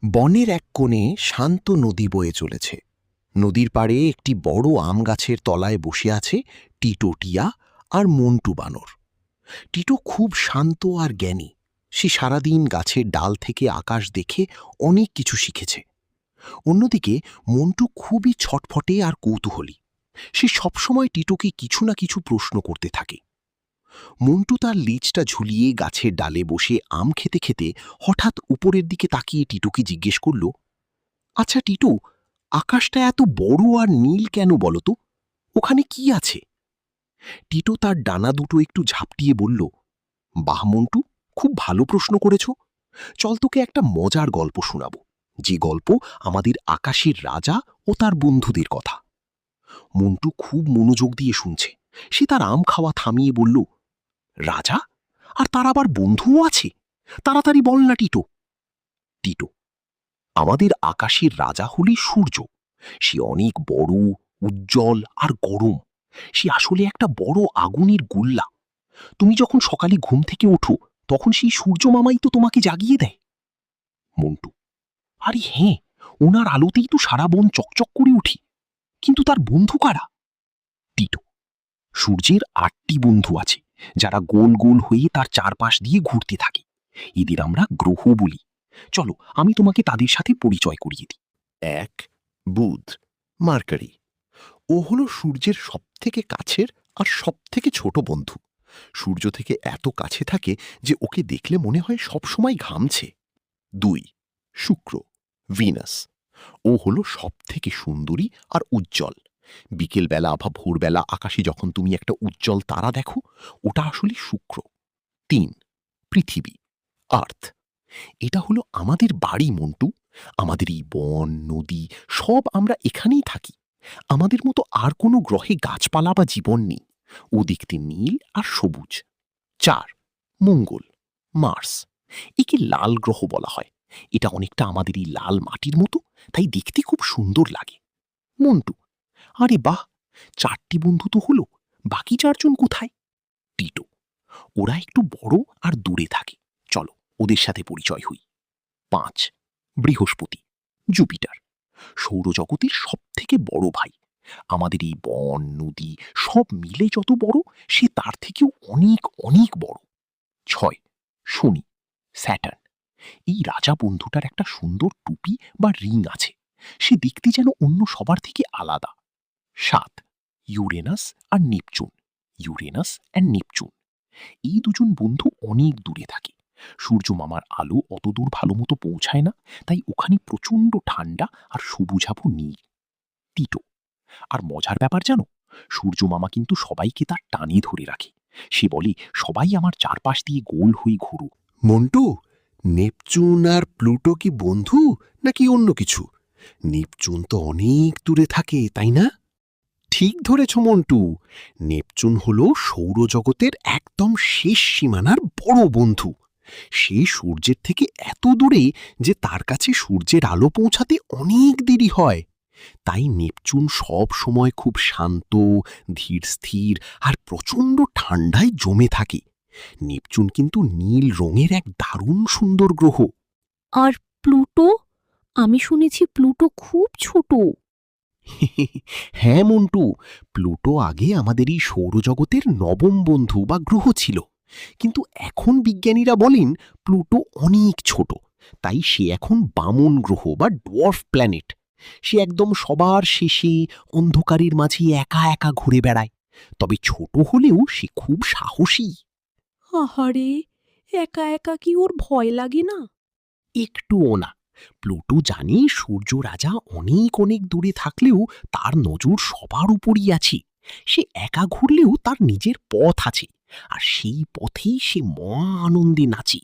বনের এক কোণে শান্ত নদী বয়ে চলেছে। নদীর পাড়ে একটি বড় আম গাছের তলায় বসে আছে টিটো টিয়া আর মন্টু বানর। টিটো খুব শান্ত আর জ্ঞানী। সে সারাদিন গাছের ডাল থেকে আকাশ দেখে অনেক কিছু শিখেছে। অন্যদিকে মন্টু খুবই ছটফটে আর কৌতূহলী। সে সবসময় টিটোকে কিছু না কিছু প্রশ্ন করতে থাকে। মন্টু তার লেজটা ঝুলিয়ে গাছের ডালে বসে আম খেতে খেতে হঠাৎ উপরের দিকে তাকিয়ে টিটোকে জিজ্ঞেস করল, আচ্ছা টিটো, আকাশটা এত বড় আর নীল কেন বলতো? ওখানে কি আছে? টিটো তার ডানা দুটো একটু ঝাপটিয়ে বলল, বাহ মন্টু, খুব ভালো প্রশ্ন করেছ। চল তোকে একটা মজার গল্প শোনাব, যে গল্প আমাদের আকাশের রাজা ও তার বন্ধুদের কথা। মন্টু খুব মনোযোগ দিয়ে শুনছে। সে তার আম খাওয়া থামিয়ে বলল, রাজা? আর তার আবার বন্ধুও আছে? তাড়াতাড়ি বল না টিটো। টিটো, আমাদের আকাশের রাজা হলি সূর্য। সে অনেক বড়, উজ্জ্বল আর গরম। সে আসলে একটা বড় আগুনের গোল্লা। তুমি যখন সকালে ঘুম থেকে ওঠো, তখন সেই সূর্য মামাই তো তোমাকে জাগিয়ে দেয়। মন্টু, আরে হ্যাঁ, ওনার আলোতেই তো সারা বন চকচক করে উঠি। কিন্তু তার বন্ধু কারা? টিটো, সূর্যের 8টি বন্ধু আছে, যারা গোল গোল হয়ে তার চারপাশ দিয়ে ঘুরতে থাকে। এদের আমরা গ্রহ বলি। চলো, আমি তোমাকে তাদের সাথে পরিচয় করিয়ে দিই। 1. বুধ, মার্কারি। ও হলো সূর্যের সবথেকে কাছের আর সবথেকে ছোট বন্ধু। সূর্য থেকে এত কাছে থাকে যে ওকে দেখলে মনে হয় সবসময় ঘামছে। 2. শুক্র, ভিনাস। ও হলো সবথেকে সুন্দরী আর উজ্জ্বল। বিকেলবেলা বা ভোরবেলা আকাশে যখন তুমি একটা উজ্জ্বল তারা দেখো, ওটা আসলে শুক্র। 3. পৃথিবী, আর্থ। এটা হলো আমাদের বাড়ি মন্টু। আমাদের এই বন, নদী সব আমরা এখানেই থাকি। আমাদের মতো আর কোনো গ্রহে গাছপালা বা জীবন নেই। ও দেখতে নীল আর সবুজ। 4. মঙ্গল, মার্স। একে লাল গ্রহ বলা হয়। এটা অনেকটা আমাদের এই লাল মাটির মতো, তাই দেখতে খুব সুন্দর লাগে। মন্টু, আরে বাহ, 4টি বন্ধু তো হলো, বাকি 4জন কোথায়? টিটো, ওরা একটু বড় আর দূরে থাকে। চলো ওদের সাথে পরিচয় হই। 5. বৃহস্পতি, জুপিটার। সৌরজগতের সব থেকে বড় ভাই। আমাদের এই বন, নদী সব মিলে যত বড়, সে তার থেকেও অনেক অনেক বড়। 6. শনি, স্যাটার্ন। এই রাজা বন্ধুটার একটা সুন্দর টুপি বা রিং আছে। সে দেখতে যেন অন্য সবার থেকে আলাদা। 7. ইউরেনাস আর নেপচুন, ইউরেনাস অ্যান্ড নেপচুন। এই দুজন বন্ধু অনেক দূরে থাকে। সূর্য মামার আলো অত দূর ভালো মতো পৌঁছায় না, তাই ওখানে প্রচণ্ড ঠান্ডা আর সবুজাভ নীল। টিটো, আর মজার ব্যাপার জানো, সূর্য মামা কিন্তু সবাইকে তার টানে ধরে রাখে। সে বলে, সবাই আমার চারপাশ দিয়ে গোল হয়ে ঘুরুক। মন্টু, নেপচুন আর প্লুটো কি বন্ধু নাকি অন্য কিছু? নেপচুন তো অনেক দূরে থাকে, তাই না? ঠিক ধরেছ মন্টু। নেপচুন হলো সৌরজগতের একদম শেষ সীমানার বড় বন্ধু। সে সূর্যের থেকে এত দূরে যে তার কাছে সূর্যের আলো পৌঁছাতে অনেক দেরি হয়। তাই নেপচুন সব সময় খুব শান্ত, ধীর স্থির আর প্রচণ্ড ঠান্ডায় জমে থাকে। নেপচুন কিন্তু নীল রঙের এক দারুণ সুন্দর গ্রহ। আর প্লুটো? আমি শুনেছি প্লুটো খুব ছোট। হ্যাঁ মন্টু, প্লুটো আগে আমাদের এই সৌরজগতের 9ম বন্ধু বা গ্রহ ছিল। কিন্তু এখন বিজ্ঞানীরা বলেন প্লুটো অনেক ছোট, তাই সে এখন বামন গ্রহ বা ডোয়ার্ফ প্ল্যানেট। সে একদম সবার শেষে অন্ধকারের মাঝে একা একা ঘুরে বেড়ায়। তবে ছোট হলেও সে খুব সাহসী। আহারে, একা একা কি ওর ভয় লাগে না? একটুও না। প্লুটো জানে সূর্য রাজা অনেক অনেক দূরে থাকলেও তার নজর সবার উপরই আছে। সে একা ঘুরলেও তার নিজের পথ আছে, আর সেই পথেই সে মহা আনন্দে নাচে।